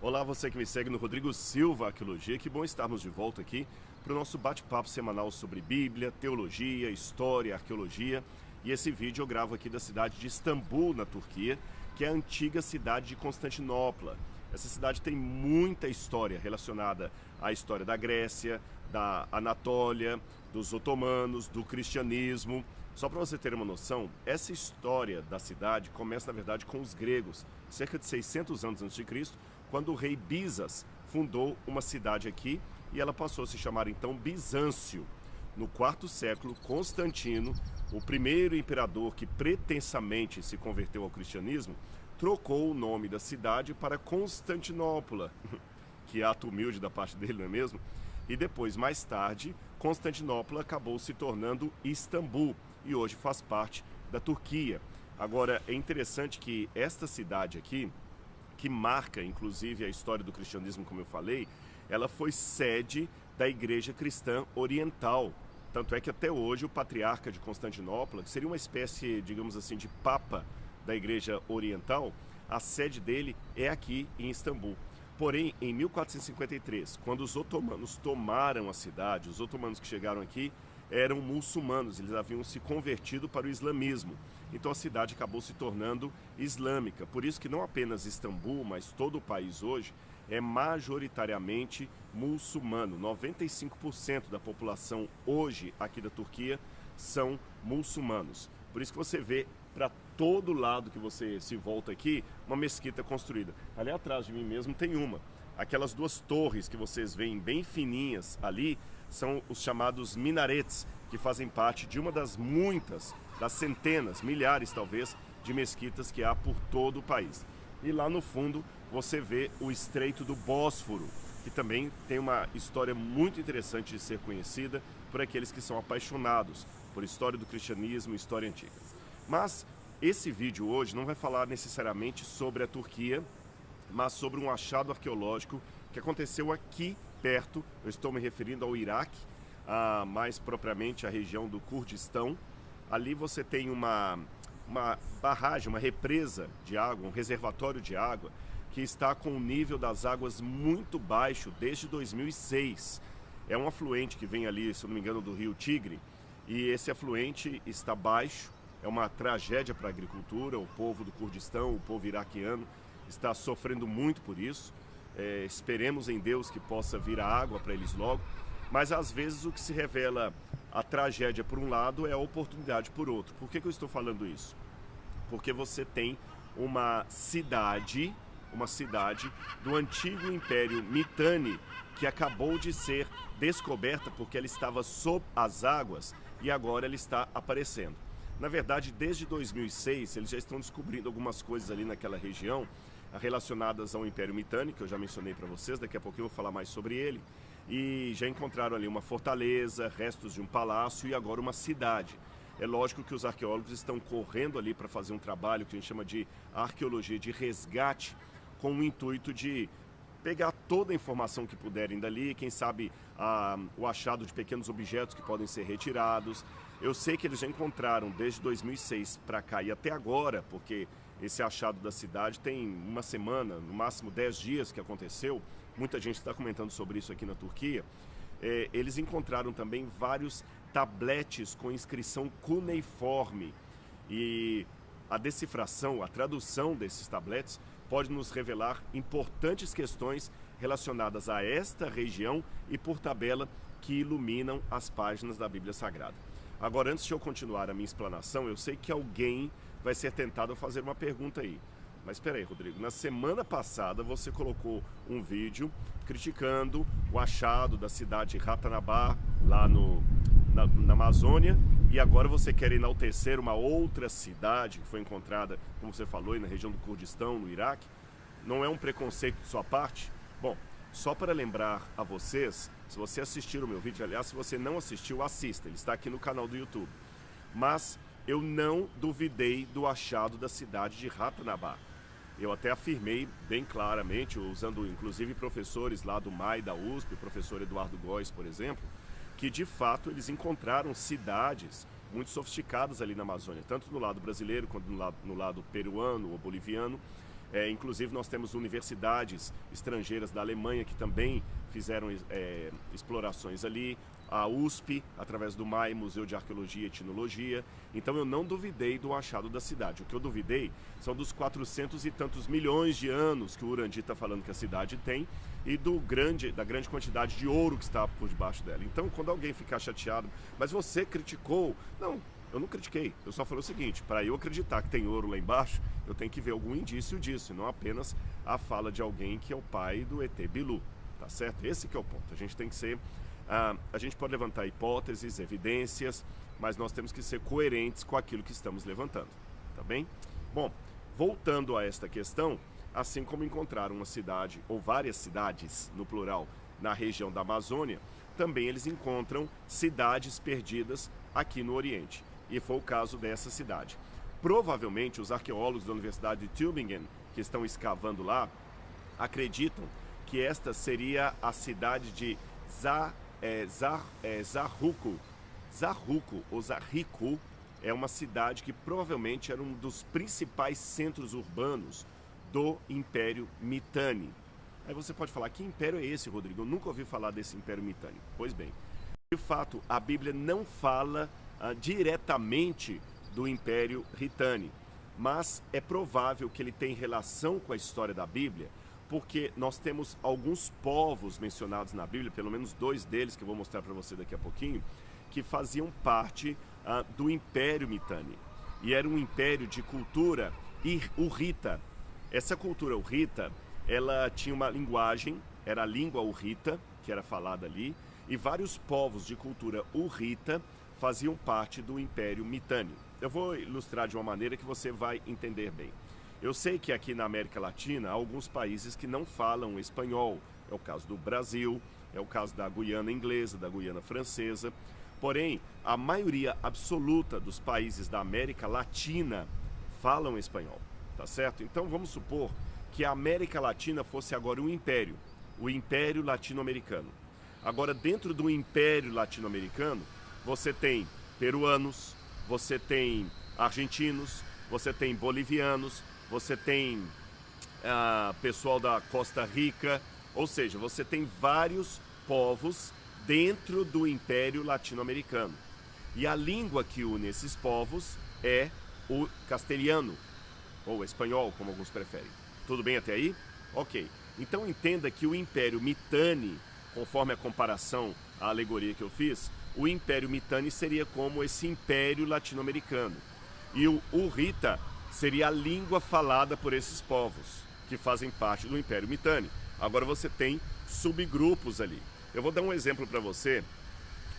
Olá, você que me segue no Rodrigo Silva Arqueologia. Que bom estarmos de volta aqui para o nosso bate-papo semanal sobre Bíblia, teologia, história, arqueologia. E esse vídeo eu gravo aqui da cidade de Istambul, na Turquia, que é a antiga cidade de Constantinopla. Essa cidade tem muita história relacionada à história da Grécia, da Anatólia, dos otomanos, do cristianismo. Só para você ter uma noção, essa história da cidade começa, na verdade, com os gregos, cerca de 600 anos antes de Cristo, quando o rei Bizas fundou uma cidade aqui e ela passou a se chamar então Bizâncio. No quarto século, Constantino, o primeiro imperador que pretensamente se converteu ao cristianismo, trocou o nome da cidade para Constantinopla, que ato humilde da parte dele, não é mesmo? E depois, mais tarde, Constantinopla acabou se tornando Istambul e hoje faz parte da Turquia. Agora, é interessante que esta cidade aqui, que marca inclusive a história do cristianismo, como eu falei, ela foi sede da Igreja Cristã Oriental. Tanto é que até hoje o patriarca de Constantinopla, que seria uma espécie, digamos assim, de papa da Igreja Oriental, a sede dele é aqui em Istambul. Porém, em 1453, quando os otomanos tomaram a cidade, os otomanos que chegaram aqui eram muçulmanos, eles haviam se convertido para o islamismo. Então a cidade acabou se tornando islâmica. Por isso que não apenas Istambul, mas todo o país hoje é majoritariamente muçulmano. 95% da população hoje aqui da Turquia são muçulmanos. Por isso que você vê para todo lado que você se volta aqui, uma mesquita construída. Ali atrás de mim mesmo tem uma. Aquelas duas torres que vocês veem bem fininhas ali, são os chamados minaretes, que fazem parte de uma das muitas, das centenas, milhares talvez, de mesquitas que há por todo o país. E lá no fundo você vê o Estreito do Bósforo, que também tem uma história muito interessante de ser conhecida por aqueles que são apaixonados por história do cristianismo e história antiga. Mas esse vídeo hoje não vai falar necessariamente sobre a Turquia, mas sobre um achado arqueológico que aconteceu aqui perto. Eu estou me referindo ao Iraque, mais propriamente a região do Kurdistão. Ali você tem uma barragem, uma represa de água, um reservatório de água, que está com o nível das águas muito baixo desde 2006. É um afluente que vem ali, se eu não me engano, do rio Tigre, e esse afluente está baixo. É uma tragédia para a agricultura. O povo do Kurdistão, o povo iraquiano, está sofrendo muito por isso. Esperemos em Deus que possa vir a água para eles logo. Mas às vezes o que se revela a tragédia por um lado é a oportunidade por outro. Por que eu estou falando isso? Porque você tem uma cidade do antigo Império Mitanni que acabou de ser descoberta porque ela estava sob as águas e agora ela está aparecendo. Na verdade, desde 2006, eles já estão descobrindo algumas coisas ali naquela região relacionadas ao Império Mitanni, que eu já mencionei para vocês, daqui a pouquinho eu vou falar mais sobre ele, e já encontraram ali uma fortaleza, restos de um palácio e agora uma cidade. É lógico que os arqueólogos estão correndo ali para fazer um trabalho que a gente chama de arqueologia de resgate, com o intuito de pegar toda a informação que puderem dali, quem sabe o achado de pequenos objetos que podem ser retirados. Eu sei que eles já encontraram desde 2006 para cá e até agora, porque esse achado da cidade tem uma semana, no máximo 10 dias que aconteceu. Muita gente está comentando sobre isso aqui na Turquia. Eles encontraram também vários tabletes com inscrição cuneiforme. E a decifração, a tradução desses tabletes pode nos revelar importantes questões relacionadas a esta região e, por tabela, que iluminam as páginas da Bíblia Sagrada. Agora, antes de eu continuar a minha explanação, eu sei que alguém vai ser tentado a fazer uma pergunta aí. Mas espera aí, Rodrigo, na semana passada você colocou um vídeo criticando o achado da cidade de Ratanabá, lá na Amazônia, e agora você quer enaltecer uma outra cidade que foi encontrada, como você falou, aí na região do Kurdistão, no Iraque. Não é um preconceito de sua parte? Bom, só para lembrar a vocês, se você assistir o meu vídeo, aliás, se você não assistiu, assista, ele está aqui no canal do YouTube. Mas eu não duvidei do achado da cidade de Ratanabá. Eu até afirmei bem claramente, usando inclusive professores lá do MAI, da USP, o professor Eduardo Góes, por exemplo, que de fato eles encontraram cidades muito sofisticadas ali na Amazônia, tanto no lado brasileiro quanto no lado peruano ou boliviano, Inclusive nós temos universidades estrangeiras da Alemanha que também fizeram explorações ali, a USP, através do MAI, Museu de Arqueologia e Etnologia. Então eu não duvidei do achado da cidade. O que eu duvidei são dos 400 e tantos milhões de anos que o Urandi está falando que a cidade tem e da grande quantidade de ouro que está por debaixo dela. Então, quando alguém ficar chateado, mas você criticou... Não, eu não critiquei. Eu só falei o seguinte: para eu acreditar que tem ouro lá embaixo, eu tenho que ver algum indício disso, e não apenas a fala de alguém que é o pai do ET Bilu. Tá certo? Esse que é o ponto. A gente tem que ser... a gente pode levantar hipóteses, evidências, mas nós temos que ser coerentes com aquilo que estamos levantando. Tá bem? Bom, voltando a esta questão, assim como encontraram uma cidade, ou várias cidades, no plural, na região da Amazônia, também eles encontram cidades perdidas aqui no Oriente. E foi o caso dessa cidade. Provavelmente os arqueólogos da Universidade de Tübingen, que estão escavando lá, acreditam que esta seria a cidade de Zarruco. Zarruco, ou Zarrico, é uma cidade que provavelmente era um dos principais centros urbanos do Império Mitanni. Aí você pode falar: que império é esse, Rodrigo? Eu nunca ouvi falar desse Império Mitanni. Pois bem, de fato, a Bíblia não fala diretamente do Império Mitanni, mas é provável que ele tenha relação com a história da Bíblia, porque nós temos alguns povos mencionados na Bíblia, pelo menos 2 deles, que eu vou mostrar para você daqui a pouquinho, que faziam parte do Império Mitanni. E era um império de cultura hurrita. Essa cultura hurrita, ela tinha uma linguagem, era a língua hurrita, que era falada ali, e vários povos de cultura hurrita faziam parte do Império Mitanni. Eu vou ilustrar de uma maneira que você vai entender bem. Eu sei que aqui na América Latina há alguns países que não falam espanhol. É o caso do Brasil, é o caso da Guiana inglesa, da Guiana francesa. Porém, a maioria absoluta dos países da América Latina falam espanhol, tá certo? Então vamos supor que a América Latina fosse agora um império, o Império Latino-Americano. Agora, dentro do Império Latino-Americano, você tem peruanos, você tem argentinos, você tem bolivianos, você tem pessoal da Costa Rica, ou seja, você tem vários povos dentro do Império Latino-Americano. E a língua que une esses povos é o castelhano, ou espanhol, como alguns preferem. Tudo bem até aí? Ok. Então entenda que o Império Mitanni, conforme a comparação, a alegoria que eu fiz, o Império Mitanni seria como esse Império Latino-Americano. E o hurrita seria a língua falada por esses povos, que fazem parte do Império Mitanni. Agora você tem subgrupos ali. Eu vou dar um exemplo para você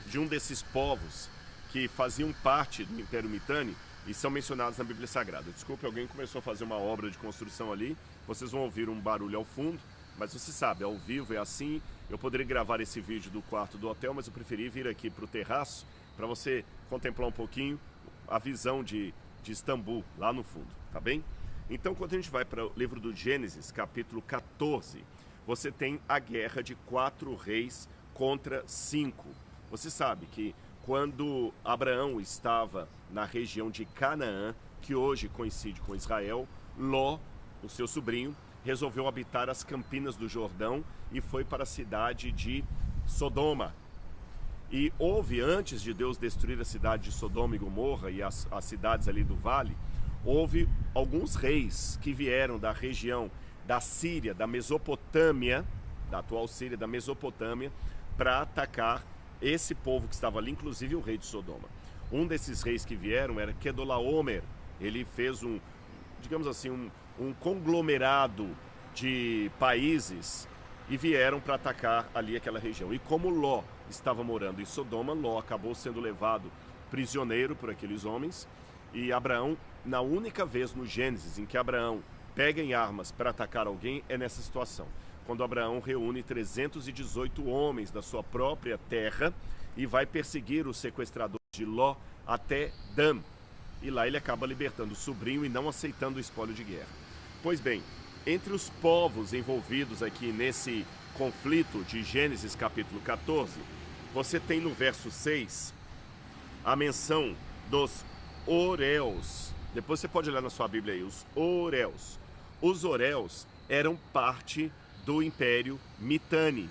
de um desses povos que faziam parte do Império Mitanni e são mencionados na Bíblia Sagrada. Desculpe, alguém começou a fazer uma obra de construção ali, vocês vão ouvir um barulho ao fundo, mas você sabe, ao vivo é assim. Eu poderia gravar esse vídeo do quarto do hotel, mas eu preferi vir aqui para o terraço para você contemplar um pouquinho a visão de Istambul, lá no fundo, tá bem? Então, quando a gente vai para o livro do Gênesis, capítulo 14, você tem a guerra de 4 reis contra 5. Você sabe que quando Abraão estava na região de Canaã, que hoje coincide com Israel, Ló, o seu sobrinho, resolveu habitar as campinas do Jordão e foi para a cidade de Sodoma. E houve, antes de Deus destruir a cidade de Sodoma e Gomorra e as cidades ali do vale, houve alguns reis que vieram da região da Síria, da Mesopotâmia, da atual Síria, da Mesopotâmia, para atacar esse povo que estava ali, inclusive o rei de Sodoma. Um desses reis que vieram era Kedorlaomer. Ele fez digamos assim, um conglomerado de países e vieram para atacar ali aquela região. E como Ló estava morando em Sodoma, Ló acabou sendo levado prisioneiro por aqueles homens. E Abraão, na única vez no Gênesis em que Abraão pega em armas para atacar alguém, é nessa situação. Quando Abraão reúne 318 homens da sua própria terra e vai perseguir os sequestradores de Ló até Dan. E lá ele acaba libertando o sobrinho e não aceitando o espólio de guerra. Pois bem, entre os povos envolvidos aqui nesse conflito de Gênesis capítulo 14, você tem no verso 6 a menção dos Oreus. Depois você pode olhar na sua Bíblia aí, os Oreus. os Horeus eram parte do Império Mitanni,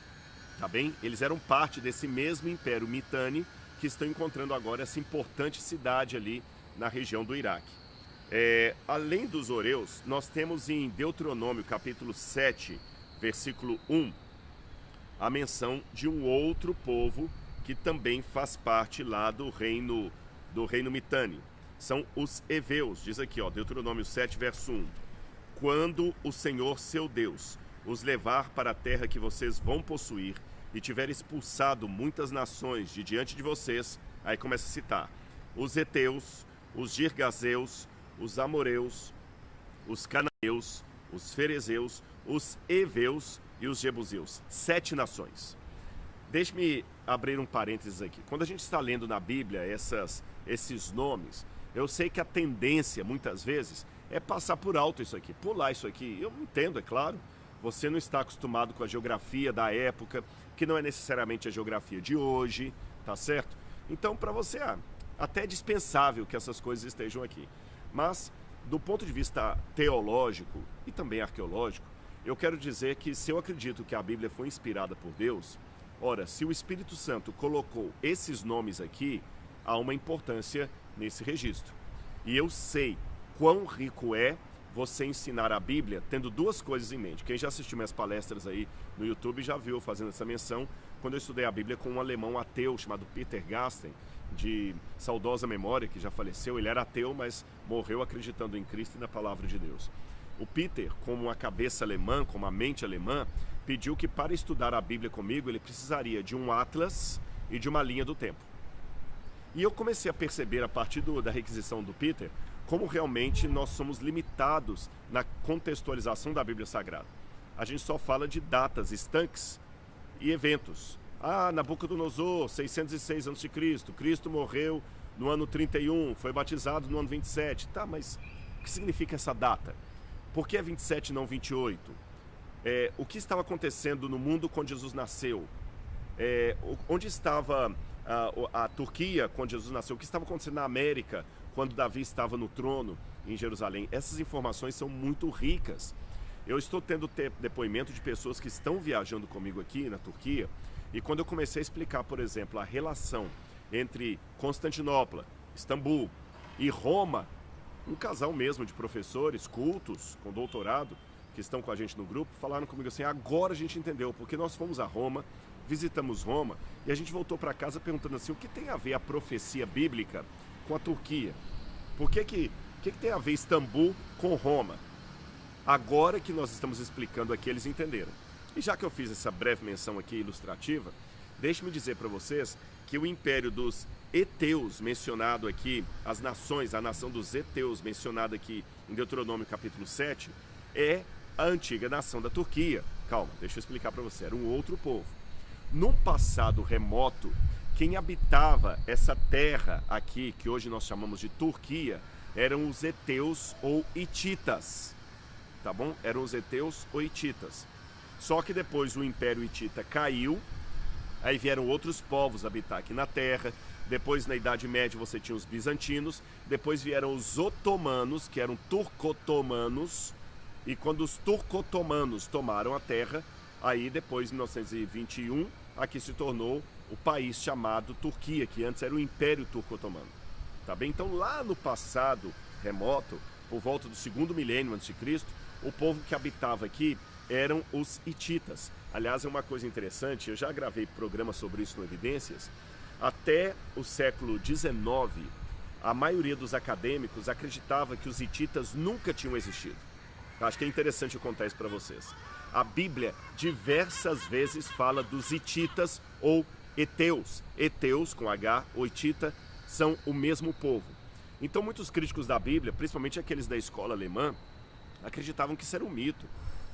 tá bem? Eles eram parte desse mesmo Império Mitanni que estão encontrando agora essa importante cidade ali na região do Iraque. Além dos Horeus, nós temos em Deuteronômio capítulo 7, versículo 1, a menção de um outro povo que também faz parte lá do reino Mitanni. São os Eveus, diz aqui, ó, Deuteronômio 7, verso 1. Quando o Senhor, seu Deus, os levar para a terra que vocês vão possuir e tiver expulsado muitas nações de diante de vocês, aí começa a citar, os Heteus, os Girgazeus, os Amoreus, os Cananeus, os Ferezeus, os Eveus e os Jebuseus. 7 nações. Deixe-me abrir um parênteses aqui. Quando a gente está lendo na Bíblia esses nomes, eu sei que a tendência, muitas vezes, é passar por alto isso aqui, pular isso aqui. Eu entendo, é claro, você não está acostumado com a geografia da época, que não é necessariamente a geografia de hoje, tá certo? Então, para você, até é dispensável que essas coisas estejam aqui. Mas, do ponto de vista teológico e também arqueológico, eu quero dizer que se eu acredito que a Bíblia foi inspirada por Deus, ora, se o Espírito Santo colocou esses nomes aqui, há uma importância nesse registro. E eu sei quão rico é você ensinar a Bíblia tendo duas coisas em mente. Quem já assistiu minhas palestras aí no YouTube já viu fazendo essa menção, quando eu estudei a Bíblia com um alemão ateu chamado Peter Gasten, de saudosa memória, que já faleceu. Ele era ateu, mas morreu acreditando em Cristo e na palavra de Deus. O Peter, como uma cabeça alemã, como uma mente alemã, pediu que para estudar a Bíblia comigo, ele precisaria de um atlas e de uma linha do tempo. E eu comecei a perceber, a partir da requisição do Peter, como realmente nós somos limitados na contextualização da Bíblia Sagrada. A gente só fala de datas estanques e eventos. Nabucodonosor, 606 a.C., Cristo morreu no ano 31, foi batizado no ano 27. Tá, mas o que significa essa data? Por que é 27 e não 28? O que estava acontecendo no mundo quando Jesus nasceu? Onde estava a Turquia quando Jesus nasceu? O que estava acontecendo na América quando Davi estava no trono em Jerusalém? Essas informações são muito ricas. Eu estou tendo depoimento de pessoas que estão viajando comigo aqui na Turquia, e quando eu comecei a explicar, por exemplo, a relação entre Constantinopla, Istambul e Roma, um casal mesmo de professores cultos, com doutorado, que estão com a gente no grupo, falaram comigo assim: agora a gente entendeu, porque nós fomos a Roma, visitamos Roma, e a gente voltou para casa perguntando assim, o que tem a ver a profecia bíblica com a Turquia? Por que tem a ver Istambul com Roma? Agora que nós estamos explicando aqui, eles entenderam. E já que eu fiz essa breve menção aqui ilustrativa, deixe-me dizer para vocês que o Império dos Heteus, mencionado aqui, as nações, a nação dos Heteus, mencionada aqui em Deuteronômio capítulo 7, é a antiga nação da Turquia. Calma, deixa eu explicar para você, era um outro povo. Num passado remoto, quem habitava essa terra aqui, que hoje nós chamamos de Turquia, eram os Heteus ou Hititas, tá bom? Eram os Heteus ou Hititas. Só que depois o Império Hitita caiu, aí vieram outros povos habitar aqui na terra. Depois, na Idade Média, você tinha os bizantinos. Depois vieram os otomanos, que eram turcotomanos. E quando os turcotomanos tomaram a terra, aí depois, em 1921, aqui se tornou o país chamado Turquia, que antes era o Império Turco-Otomano. Tá bem? Então, lá no passado remoto, por volta do 2º milênio a.C., o povo que habitava aqui eram os hititas. Aliás, é uma coisa interessante, eu já gravei programa sobre isso no Evidências. Até o século XIX, a maioria dos acadêmicos acreditava que os hititas nunca tinham existido. Acho que é interessante eu contar isso para vocês. A Bíblia diversas vezes fala dos hititas ou heteus. Heteus, com H, ou hitita, são o mesmo povo. Então muitos críticos da Bíblia, principalmente aqueles da escola alemã, acreditavam que isso era um mito.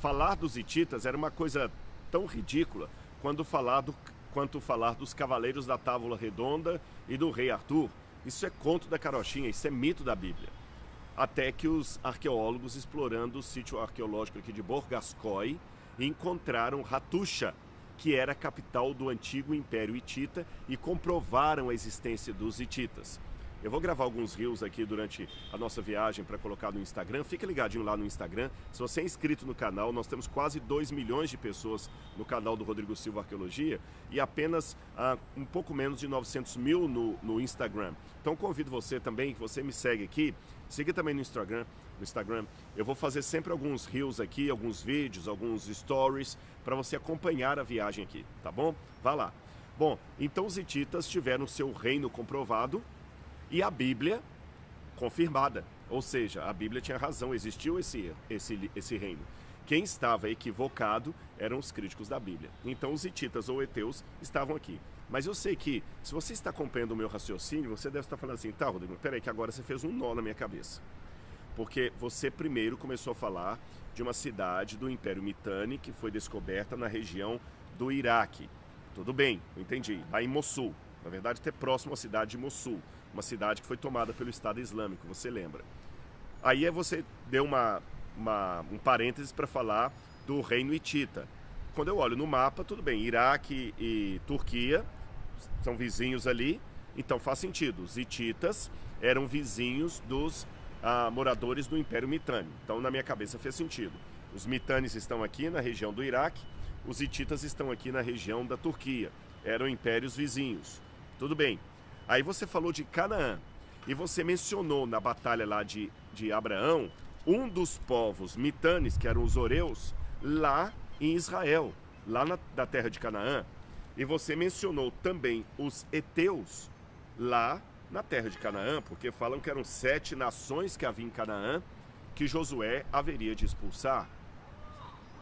Falar dos hititas era uma coisa tão ridícula quanto falar dos cavaleiros da Távola Redonda e do rei Arthur. Isso é conto da carochinha, isso é mito da Bíblia. Até que os arqueólogos, explorando o sítio arqueológico aqui de Borgascoy, encontraram Hattusha, que era a capital do antigo Império Hitita, e comprovaram a existência dos hititas. Eu vou gravar alguns reels aqui durante a nossa viagem para colocar no Instagram. Fica ligadinho lá no Instagram. Se você é inscrito no canal, nós temos quase 2 milhões de pessoas no canal do Rodrigo Silva Arqueologia e apenas um pouco menos de 900 mil no Instagram. Então convido você também, que você me segue aqui, siga também no Instagram. Eu vou fazer sempre alguns reels aqui, alguns vídeos, alguns stories para você acompanhar a viagem aqui, tá bom? Vá lá. Bom, então os hititas tiveram seu reino comprovado e a Bíblia confirmada. Ou seja, a Bíblia tinha razão, existiu esse reino. Quem estava equivocado eram os críticos da Bíblia. Então os hititas ou heteus estavam aqui. Mas eu sei que, se você está acompanhando o meu raciocínio, você deve estar falando assim, tá, Rodrigo, peraí que agora você fez um nó na minha cabeça. Porque você primeiro começou a falar de uma cidade do Império Mitanni que foi descoberta na região do Iraque. Tudo bem, eu entendi. Lá em Mossul. Na verdade, até próximo à cidade de Mossul. Uma cidade que foi tomada pelo Estado Islâmico, você lembra. Aí você deu um parênteses para falar do reino hitita. Quando eu olho no mapa, tudo bem, Iraque e Turquia são vizinhos ali, então faz sentido. Os hititas eram vizinhos dos moradores do Império Mitanni. Então na minha cabeça fez sentido. Os Mitannis estão aqui na região do Iraque, os hititas estão aqui na região da Turquia. Eram impérios vizinhos. Tudo bem. Aí você falou de Canaã e você mencionou na batalha lá de Abraão um dos povos Mitannis, que eram os Horeus, lá em Israel, lá na terra de Canaã. E você mencionou também os heteus lá na terra de Canaã, porque falam que eram 7 nações que havia em Canaã que Josué haveria de expulsar.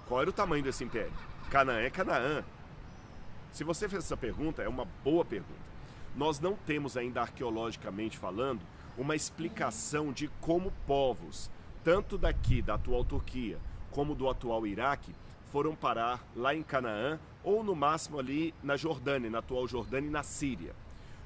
Qual era o tamanho desse império? Canaã é Canaã. Se você fez essa pergunta, é uma boa pergunta. Nós não temos ainda, arqueologicamente falando, uma explicação de como povos, tanto daqui da atual Turquia, como do atual Iraque, foram parar lá em Canaã, ou no máximo ali na Jordânia, na atual Jordânia e na Síria.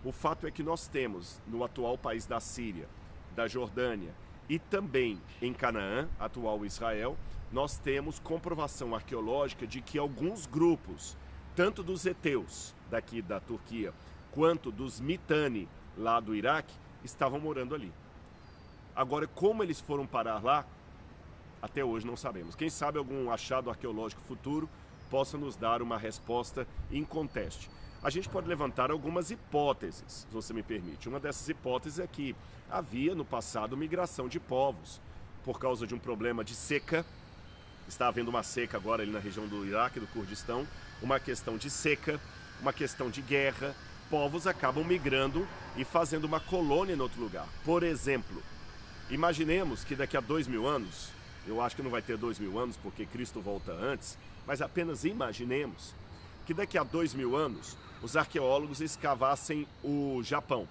O fato é que nós temos no atual país da Síria, da Jordânia e também em Canaã, atual Israel, nós temos comprovação arqueológica de que alguns grupos, tanto dos heteus daqui da Turquia, quanto dos Mitanni lá do Iraque, estavam morando ali. Agora, como eles foram parar lá, até hoje não sabemos. Quem sabe algum achado arqueológico futuro possa nos dar uma resposta inconteste. A gente pode levantar algumas hipóteses, se você me permite. Uma dessas hipóteses é que havia no passado migração de povos por causa de um problema de seca. Está havendo uma seca agora ali na região do Iraque, do Kurdistão, uma questão de seca, uma questão de guerra. Povos acabam migrando e fazendo uma colônia em outro lugar. Por exemplo, imaginemos que daqui a 2000 anos, eu acho que não vai ter 2000 anos porque Cristo volta antes, mas apenas imaginemos que daqui a 2000 anos os arqueólogos escavassem o Japão.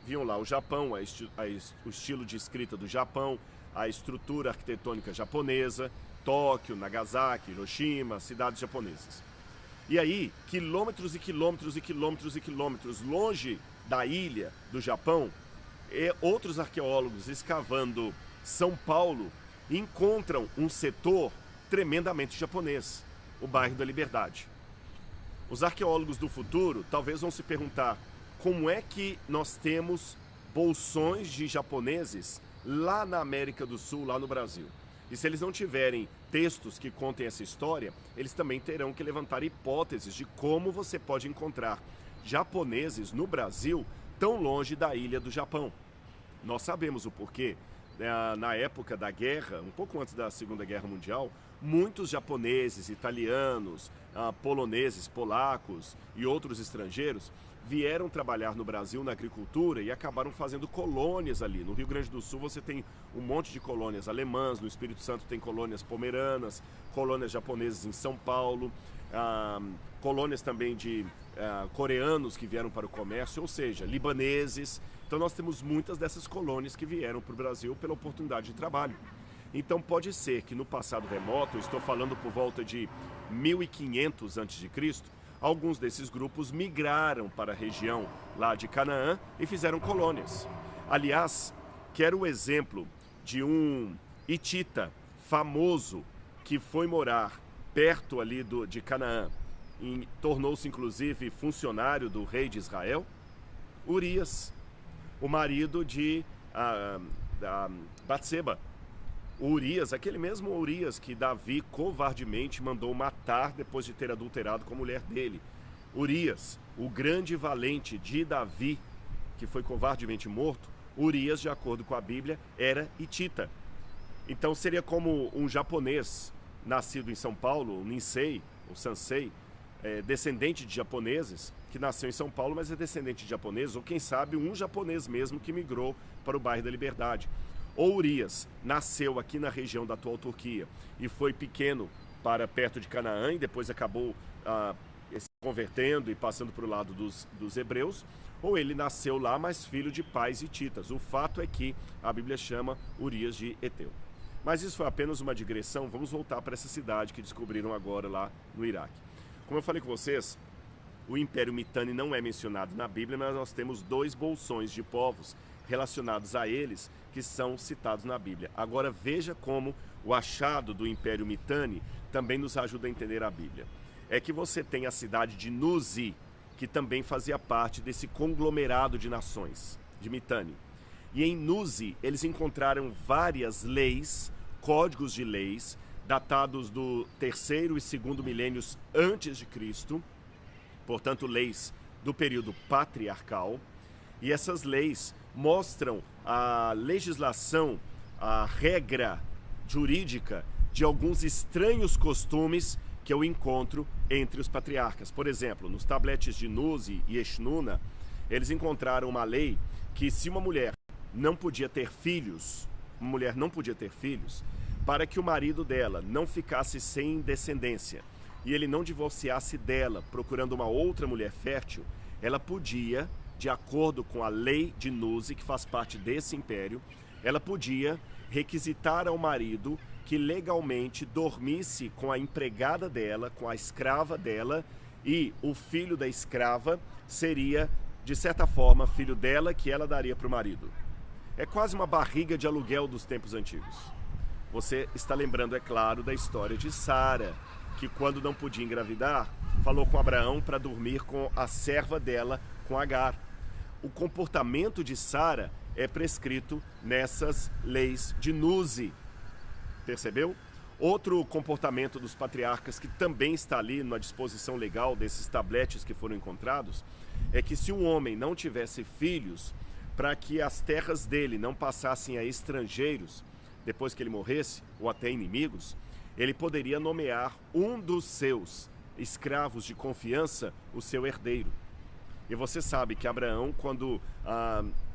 Viam lá o Japão, o estilo de escrita do Japão, a estrutura arquitetônica japonesa, Tóquio, Nagasaki, Hiroshima, cidades japonesas. E aí, quilômetros e quilômetros e quilômetros e quilômetros longe da ilha do Japão, outros arqueólogos escavando São Paulo encontram um setor tremendamente japonês, o bairro da Liberdade. Os arqueólogos do futuro talvez vão se perguntar como é que nós temos bolsões de japoneses lá na América do Sul, lá no Brasil. E se eles não tiverem textos que contem essa história, eles também terão que levantar hipóteses de como você pode encontrar japoneses no Brasil tão longe da ilha do Japão. Nós sabemos o porquê. Na época da guerra, um pouco antes da Segunda Guerra Mundial, muitos japoneses, italianos, poloneses, polacos e outros estrangeiros vieram trabalhar no Brasil na agricultura e acabaram fazendo colônias ali. No Rio Grande do Sul você tem um monte de colônias alemãs, no Espírito Santo tem colônias pomeranas, colônias japonesas em São Paulo, colônias também de coreanos que vieram para o comércio, ou seja, libaneses. Então nós temos muitas dessas colônias que vieram para o Brasil pela oportunidade de trabalho. Então pode ser que no passado remoto, eu estou falando por volta de 1500 a.C., alguns desses grupos migraram para a região lá de Canaã e fizeram colônias. Aliás, quero o exemplo de um hitita famoso que foi morar perto ali de Canaã e tornou-se inclusive funcionário do rei de Israel, Urias. o marido de Batseba. Urias, aquele mesmo Urias que Davi covardemente mandou matar depois de ter adulterado com a mulher dele. Urias, o grande valente de Davi, que foi covardemente morto, Urias, de acordo com a Bíblia, era hitita. Então seria como um japonês nascido em São Paulo, o Ninsei, o Sansei, descendente de japoneses, que nasceu em São Paulo, mas é descendente de japoneses, ou quem sabe um japonês mesmo que migrou para o bairro da Liberdade. Ou Urias nasceu aqui na região da atual Turquia e foi pequeno para perto de Canaã e depois acabou se convertendo e passando para o lado dos hebreus, ou ele nasceu lá, mas filho de pais hititas. O fato é que a Bíblia chama Urias de Eteu. Mas isso foi apenas uma digressão. Vamos voltar para essa cidade que descobriram agora lá no Iraque. Como eu falei com vocês, o Império Mitanni não é mencionado na Bíblia, mas nós temos 2 bolsões de povos relacionados a eles que são citados na Bíblia. Agora veja como o achado do Império Mitanni também nos ajuda a entender a Bíblia. É que você tem a cidade de Nuzi, que também fazia parte desse conglomerado de nações, de Mitanni. E em Nuzi eles encontraram várias leis, códigos de leis, datados do 3º e 2º milênios antes de Cristo, portanto leis do período patriarcal, e essas leis mostram a legislação, a regra jurídica de alguns estranhos costumes que eu encontro entre os patriarcas. Por exemplo, nos tabletes de Nuzi e Eshnuna, eles encontraram uma lei que se uma mulher não podia ter filhos, para que o marido dela não ficasse sem descendência e ele não divorciasse dela procurando uma outra mulher fértil, ela podia, de acordo com a lei de Nuzi, que faz parte desse império, ela podia requisitar ao marido que legalmente dormisse com a empregada dela, com a escrava dela, e o filho da escrava seria, de certa forma, filho dela, que ela daria para o marido. É quase uma barriga de aluguel dos tempos antigos. Você está lembrando, é claro, da história de Sara, que quando não podia engravidar, falou com Abraão para dormir com a serva dela, com Agar. O comportamento de Sara é prescrito nessas leis de Nuzi. Percebeu? Outro comportamento dos patriarcas que também está ali na disposição legal desses tabletes que foram encontrados é que se um homem não tivesse filhos, para que as terras dele não passassem a estrangeiros depois que ele morresse, ou até inimigos, ele poderia nomear um dos seus escravos de confiança o seu herdeiro. E você sabe que Abraão, quando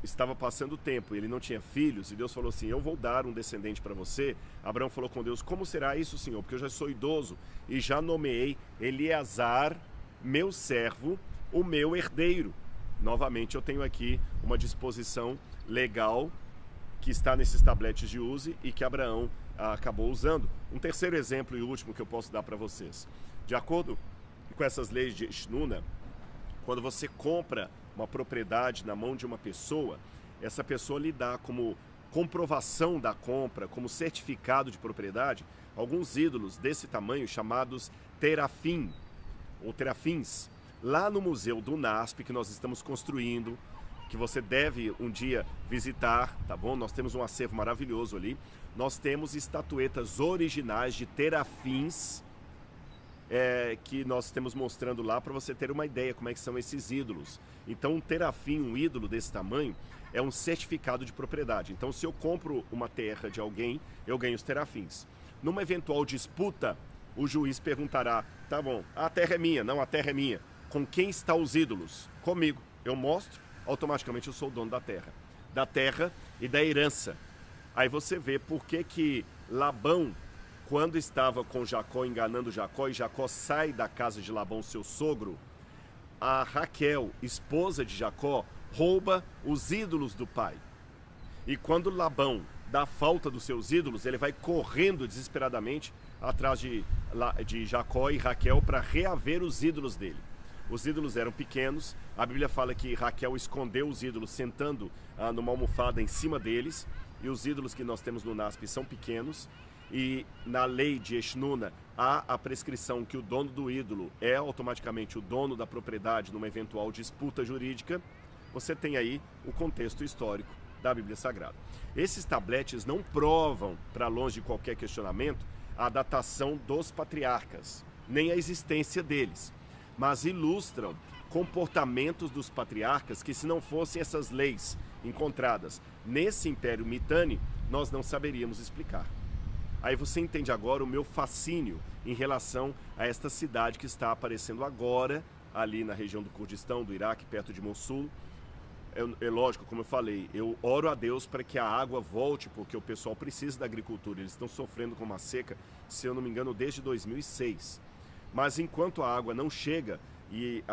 estava passando o tempo e ele não tinha filhos, e Deus falou assim, eu vou dar um descendente para você, Abraão falou com Deus, como será isso, Senhor? Porque eu já sou idoso e já nomeei Eleazar, meu servo, o meu herdeiro. Novamente eu tenho aqui uma disposição legal que está nesses tabletes de Uzi e que Abraão acabou usando. Um terceiro exemplo e último que eu posso dar para vocês. De acordo com essas leis de Eshnuna, quando você compra uma propriedade na mão de uma pessoa, essa pessoa lhe dá como comprovação da compra, como certificado de propriedade, alguns ídolos desse tamanho chamados terafim, ou terafins. Lá no Museu do NASP, que nós estamos construindo, que você deve um dia visitar, tá bom? Nós temos um acervo maravilhoso ali. Nós temos estatuetas originais de terafins, que nós estamos mostrando lá para você ter uma ideia como é que são esses ídolos. Então um terafim, um ídolo desse tamanho, é um certificado de propriedade. Então se eu compro uma terra de alguém, eu ganho os terafins. Numa eventual disputa, o juiz perguntará, tá bom, a terra é minha, não, a terra é minha. Com quem estão os ídolos? Comigo. Eu mostro, automaticamente eu sou o dono da terra e da herança. Aí você vê por que Labão, quando estava com Jacó, enganando Jacó, e Jacó sai da casa de Labão, seu sogro, a Raquel, esposa de Jacó, rouba os ídolos do pai. E quando Labão dá falta dos seus ídolos, ele vai correndo desesperadamente atrás de Jacó e Raquel para reaver os ídolos dele. Os ídolos eram pequenos, a Bíblia fala que Raquel escondeu os ídolos sentando numa almofada em cima deles, e os ídolos que nós temos no NASP são pequenos, e na lei de Eshnuna há a prescrição que o dono do ídolo é automaticamente o dono da propriedade numa eventual disputa jurídica. você tem aí o contexto histórico da Bíblia Sagrada. Esses tabletes não provam, para longe de qualquer questionamento, a datação dos patriarcas, nem a existência deles, mas ilustram comportamentos dos patriarcas que, se não fossem essas leis encontradas nesse Império Mitanni, nós não saberíamos explicar. Aí você entende agora o meu fascínio em relação a esta cidade que está aparecendo agora, ali na região do Kurdistão, do Iraque, perto de Mossul. É lógico, como eu falei, eu oro a Deus para que a água volte, porque o pessoal precisa da agricultura. Eles estão sofrendo com uma seca, se eu não me engano, desde 2006. Mas enquanto a água não chega e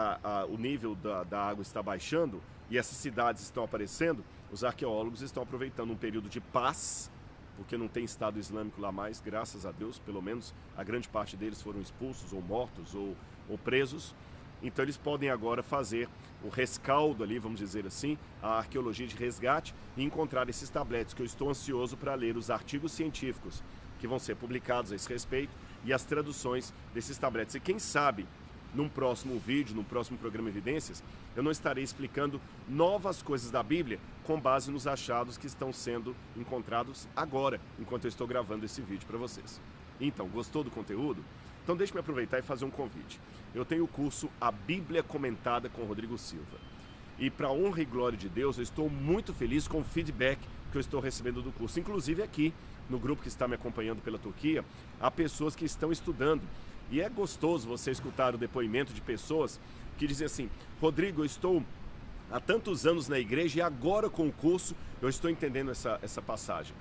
o nível da água está baixando e essas cidades estão aparecendo, os arqueólogos estão aproveitando um período de paz, porque não tem Estado Islâmico lá mais, graças a Deus, pelo menos a grande parte deles foram expulsos ou mortos ou presos. Então eles podem agora fazer o rescaldo ali, vamos dizer assim, a arqueologia de resgate e encontrar esses tabletes, que eu estou ansioso para ler os artigos científicos que vão ser publicados a esse respeito e as traduções desses tabletes. E quem sabe, num próximo vídeo, num próximo programa Evidências, eu não estarei explicando novas coisas da Bíblia com base nos achados que estão sendo encontrados agora, enquanto eu estou gravando esse vídeo para vocês. Então, gostou do conteúdo? Então deixe-me aproveitar e fazer um convite. Eu tenho o curso A Bíblia Comentada com Rodrigo Silva. E para honra e glória de Deus, eu estou muito feliz com o feedback que eu estou recebendo do curso. Inclusive aqui, no grupo que está me acompanhando pela Turquia, há pessoas que estão estudando. E é gostoso você escutar o depoimento de pessoas que dizem assim: Rodrigo, eu estou há tantos anos na igreja e agora com o curso eu estou entendendo essa passagem.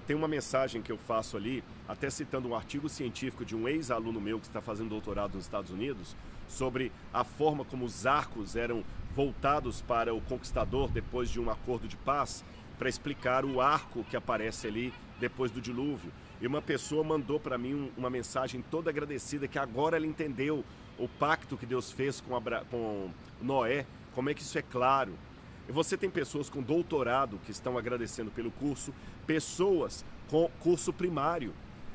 Tem uma mensagem que eu faço ali, até citando um artigo científico de um ex-aluno meu que está fazendo doutorado nos Estados Unidos, sobre a forma como os arcos eram voltados para o conquistador depois de um acordo de paz, para explicar o arco que aparece ali depois do dilúvio. E uma pessoa mandou para mim uma mensagem toda agradecida, que agora ela entendeu o pacto que Deus fez com Noé, como é que isso é claro. E você tem pessoas com doutorado que estão agradecendo pelo curso, pessoas com curso primário.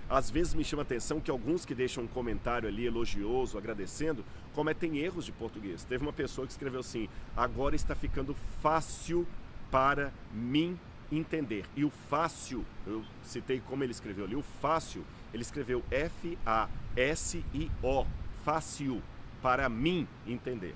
Às vezes me chama a atenção que alguns que deixam um comentário ali elogioso, agradecendo, cometem erros de português. Teve uma pessoa que escreveu assim: agora está ficando fácil para mim entender. E o fácil, eu citei como ele escreveu ali, o fácil, ele escreveu F-A-S-I-O, fácil, para mim entender.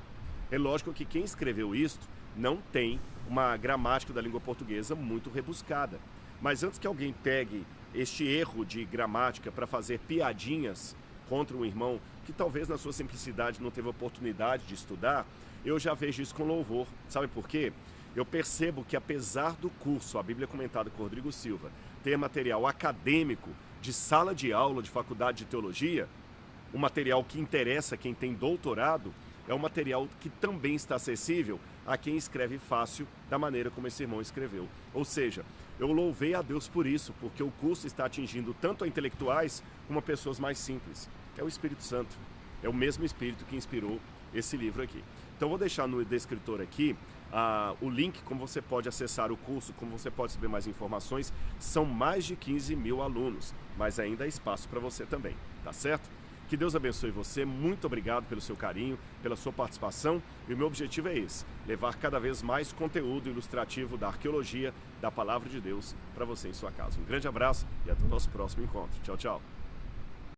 É lógico que quem escreveu isto não tem uma gramática da língua portuguesa muito rebuscada. Mas antes que alguém pegue este erro de gramática para fazer piadinhas contra um irmão que talvez na sua simplicidade não teve oportunidade de estudar, eu já vejo isso com louvor. Sabe por quê? Eu percebo que, apesar do curso A Bíblia Comentada com Rodrigo Silva ter material acadêmico de sala de aula de faculdade de teologia, um material que interessa quem tem doutorado, é um material que também está acessível a quem escreve fácil da maneira como esse irmão escreveu. Ou seja, eu louvei a Deus por isso, porque o curso está atingindo tanto a intelectuais como a pessoas mais simples. É o Espírito Santo, é o mesmo Espírito que inspirou esse livro aqui. Então vou deixar no descritor aqui o link como você pode acessar o curso, como você pode saber mais informações. São mais de 15 mil alunos, mas ainda há espaço para você também, tá certo? Que Deus abençoe você, muito obrigado pelo seu carinho, pela sua participação, e o meu objetivo é esse: levar cada vez mais conteúdo ilustrativo da arqueologia, da Palavra de Deus, para você em sua casa. Um grande abraço e até o nosso próximo encontro. Tchau, tchau.